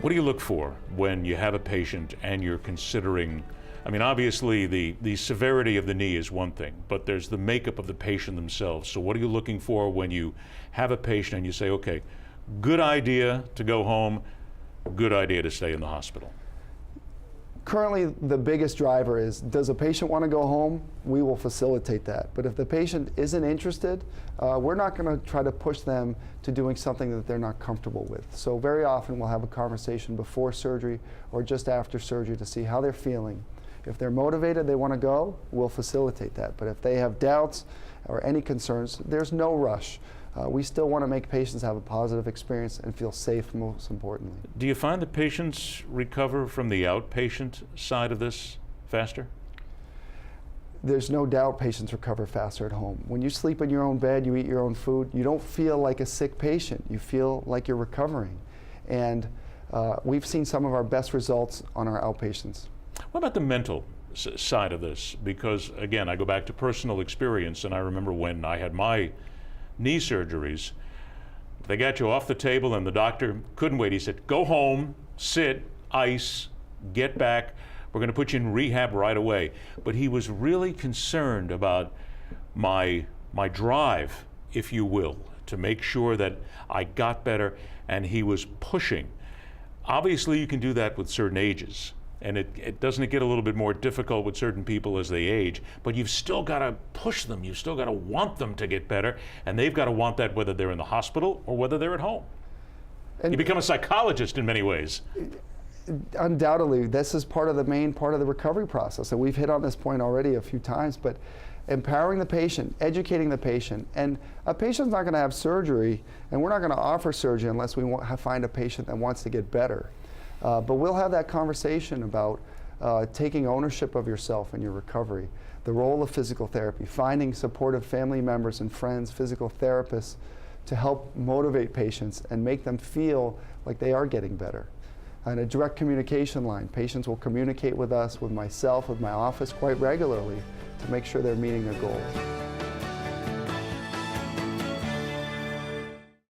What do you look for when you have a patient and you're considering, I mean, obviously the severity of the knee is one thing, but there's the makeup of the patient themselves. So what are you looking for when you have a patient and you say, okay, good idea to go home, good idea to stay in the hospital? Currently, the biggest driver is, does a patient want to go home? We will facilitate that. But if the patient isn't interested, we're not going to try to push them to doing something that they're not comfortable with. So very often we'll have a conversation before surgery or just after surgery to see how they're feeling. If they're motivated, they want to go, we'll facilitate that. But if they have doubts or any concerns, there's no rush. We still want to make patients have a positive experience and feel safe, most importantly. Do you find that patients recover from the outpatient side of this faster? There's no doubt patients recover faster at home. When you sleep in your own bed, you eat your own food, you don't feel like a sick patient. You feel like you're recovering. And we've seen some of our best results on our outpatients. What about the mental side of this? Because again, I go back to personal experience, and I remember when I had my knee surgeries, they got you off the table and the doctor couldn't wait. He said, go home, sit, ice, get back. We're going to put you in rehab right away. But he was really concerned about my drive, if you will, to make sure that I got better, and he was pushing. Obviously, you can do that with certain ages. And doesn't it get a little bit more difficult with certain people as they age, but you've still got to push them. You've still got to want them to get better, and they've got to want that whether they're in the hospital or whether they're at home. And you become a psychologist in many ways. Undoubtedly, this is the main part of the recovery process, and we've hit on this point already a few times, but empowering the patient, educating the patient, and a patient's not going to have surgery, and we're not going to offer surgery unless we find a patient that wants to get better. But we'll have that conversation about taking ownership of yourself and your recovery, the role of physical therapy, finding supportive family members and friends, physical therapists, to help motivate patients and make them feel like they are getting better. And a direct communication line. Patients will communicate with us, with myself, with my office quite regularly to make sure they're meeting their goals.